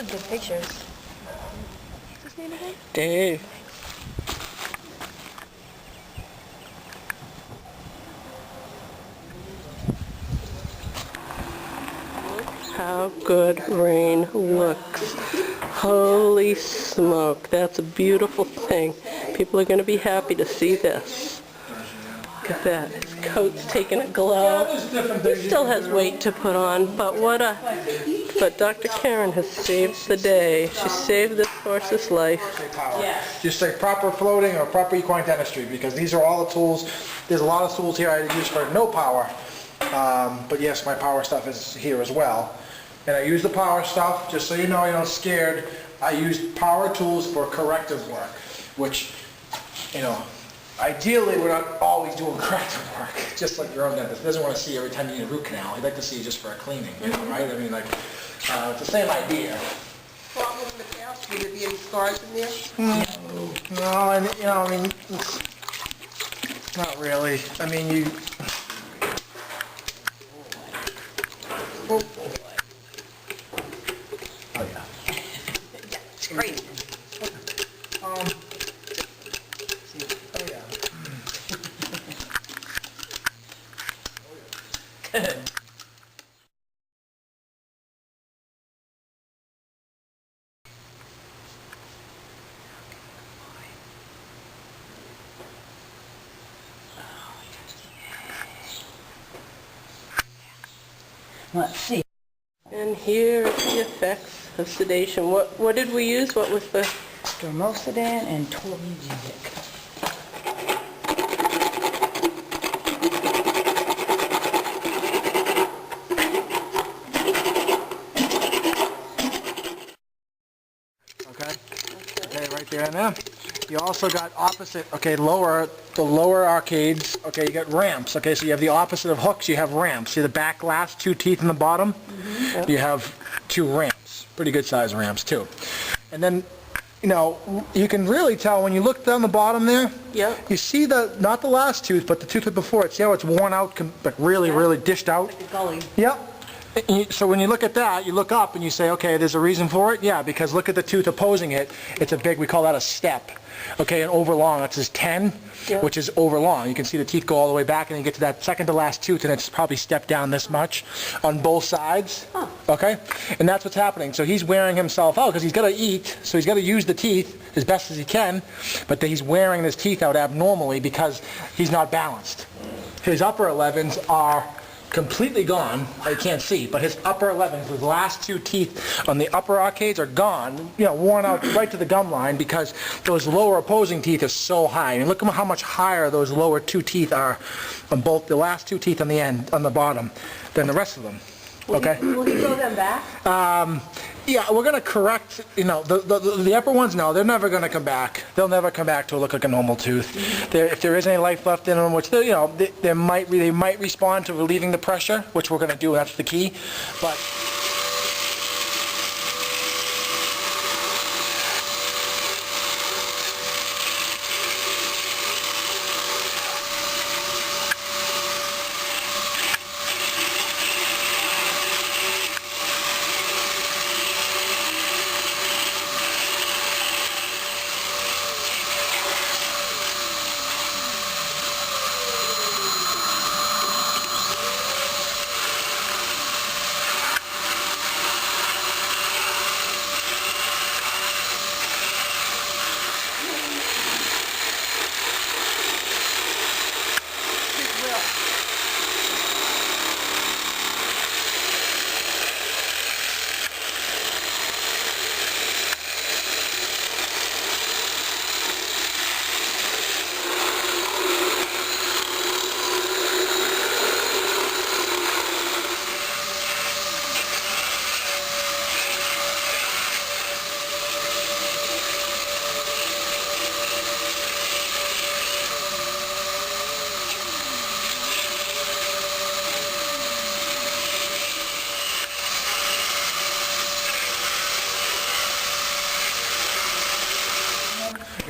took good pictures. What's his name again? Dave. How good rain looks. Holy smoke, that's a beautiful thing. People are going to be happy to see this. Look at that. His coat's taking a glow. He still has weight to put on, but but Dr. Karen has saved the day. She saved this horse's life. Just say proper floating or proper equine dentistry, because these are all the tools. There's a lot of tools here I use for no power, but yes, my power stuff is here as well. And I use the power stuff, just so you know, you're not scared. I use power tools for corrective work, which, you know, ideally we're not always doing corrective work, just like your own dentist. He doesn't want to see you every time you need a root canal. He'd like to see you just for a cleaning, you know, right? I mean, like, it's the same idea. Problem in the past, would there be any scars in there? No, and, you know, I mean, not really. I mean, you... Oh, yeah. It's great. Oh, yeah. Let's see. And here are the effects of sedation. What did we use? What was the... Stromoxidin and Twombly. Okay, right there and there. You also got opposite, okay, the lower arcades, okay, you got ramps, okay, so you have the opposite of hooks, you have ramps. See the back last two teeth in the bottom? Yep. You have two ramps, pretty good size ramps too. And then, you know, you can really tell when you look down the bottom there, Yep. you see not the last tooth, but the tooth before it. See how it's worn out, like really dished out? Like a gully. Yep. So when you look at that, you look up and you say, okay, there's a reason for it? Yeah, because look at the tooth opposing it. It's a big, we call that a step. Okay, and overlong, that's his 10, Yep. which is overlong. You can see the teeth go all the way back and you get to that second to last tooth and it's probably stepped down this much on both sides. Huh. Okay? And that's what's happening. So he's wearing himself out because he's got to eat, so he's got to use the teeth as best as he can, but he's wearing his teeth out abnormally because he's not balanced. His upper 11s are completely gone. I can't see, but his upper 11s, the last two teeth on the upper arcades are gone, you know, worn out right to the gum line because those lower opposing teeth are so high. And look at how much higher those lower two teeth are on both the last two teeth on the end, on the bottom, than the rest of them. Okay? Will he grow them back? Yeah, we're going to correct, you know, the upper ones, no, they're never going to come back. They'll never come back to look like a normal tooth. If there is any life left in them, which, you know, they might respond to relieving the pressure, which we're going to do, that's the key. But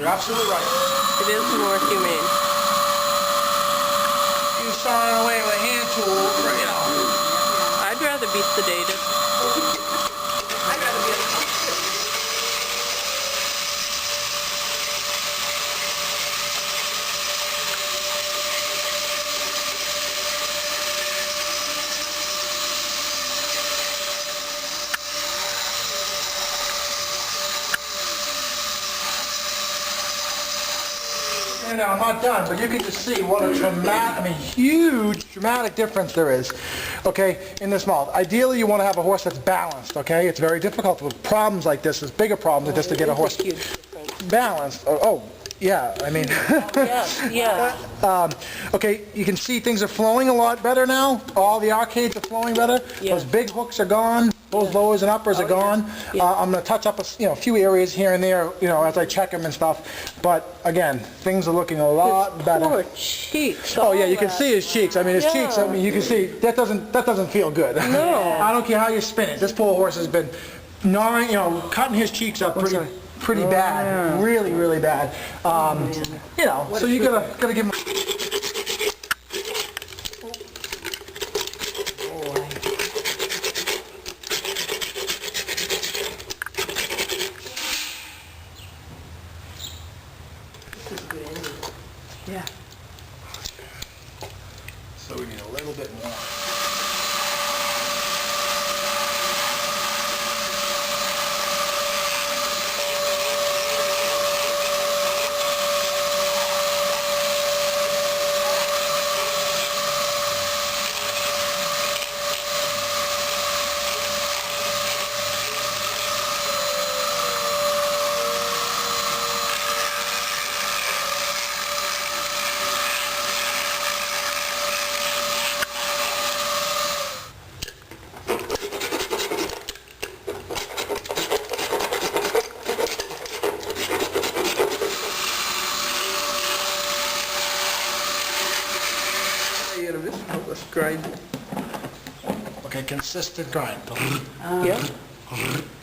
you're absolutely right. It is more humane. You sawing away with a hand tool, you know. I'd rather be sedated. I'd rather be a And now, I'm not done, but you can just see what a huge dramatic difference there is, okay, in this mouth. Ideally, you want to have a horse that's balanced, okay? It's very difficult with problems like this. There's bigger problems just to get a horse balanced. Yeah, I mean, okay, you can see things are flowing a lot better now. All the arcades are flowing better. Those big hooks are gone. Those lowers and uppers are gone. I'm going to touch up a few areas here and there, as I check them and stuff. But again, things are looking a lot better. Poor cheeks. Oh yeah, you can see his cheeks. I mean, his cheeks. I mean, you can see that doesn't feel good. No. I don't care how you spin it. This poor horse has been gnawing, cutting his cheeks up pretty bad, really bad. So you gotta give him. Yeah. So we need a little bit more. Grind. Okay, consistent grind. Yeah.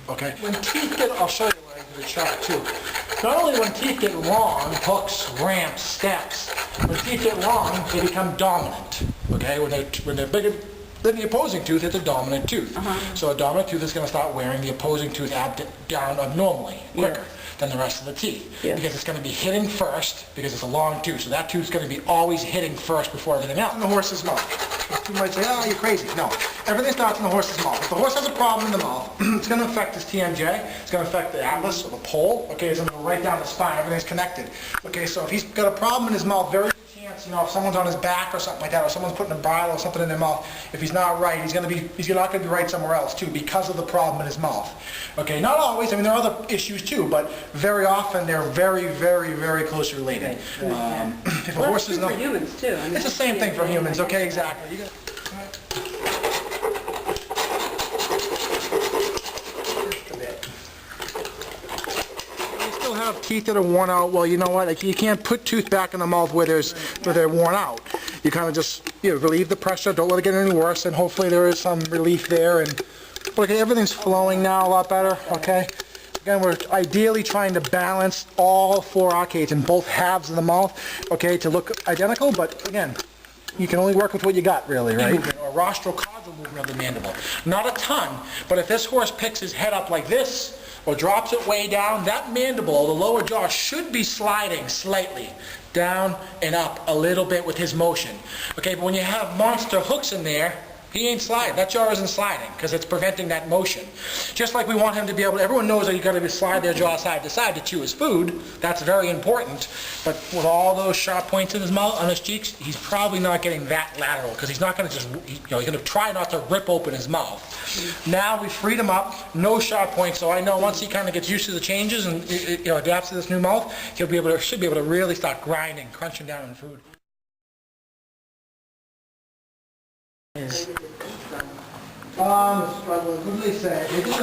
Okay. When teeth get, I'll show you when I do the chart too. Not only when teeth get long, hooks, ramps, steps, when teeth get long, they become dominant. Okay, when they're bigger than the opposing tooth, it's a dominant tooth. So a dominant tooth is going to start wearing the opposing tooth down abnormally, quicker than the rest of the teeth. Because it's going to be hitting first, because it's a long tooth. So that tooth's going to be always hitting first before everything else. In the horse's mouth. You might say, oh, you're crazy. No. Everything starts in the horse's mouth. If the horse has a problem in the mouth, it's going to affect his TMJ. It's going to affect the atlas or the pole. Okay, it's going to go right down the spine. Everything's connected. Okay, so if he's got a problem in his mouth, very good chance, if someone's on his back or something like that, or someone's putting a bridle or something in their mouth, if he's not right, he's not going to be right somewhere else too, because of the problem in his mouth. Okay, not always. I mean, there are other issues too, but very often they're very closely related. If a horse is for humans too. It's the same thing for humans. Okay, exactly. Have teeth that are worn out. Well, you know what? Like, you can't put tooth back in the mouth where they're worn out. You kind of just relieve the pressure. Don't let it get any worse, and hopefully there is some relief there. And okay, everything's flowing now a lot better. Okay. Again, we're ideally trying to balance all four arcades in both halves of the mouth. Okay, to look identical. But again, you can only work with what you got, really, right? Or rostral caudal movement of the mandible. Not a ton, but if this horse picks his head up like this, or drops it way down, that mandible, the lower jaw, should be sliding slightly down and up a little bit with his motion. Okay, but when you have monster hooks in there, he ain't sliding. That jaw isn't sliding because it's preventing that motion. Just like we want him to be able to, everyone knows that you've got to slide their jaw side to side to chew his food. That's very important. But with all those sharp points in his mouth, on his cheeks, he's probably not getting that lateral because he's not going to just, he's going to try not to rip open his mouth. Now we freed him up, no sharp points, so I know once he kind of gets used to the changes and adapts to this new mouth, should be able to really start grinding, crunching down on food. What do they say? They did I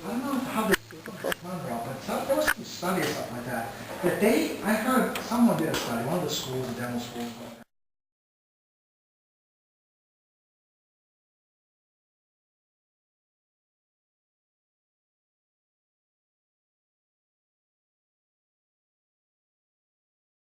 don't know how they but there was some study or something like that. But I heard someone did a study, one of the schools, the dental schools.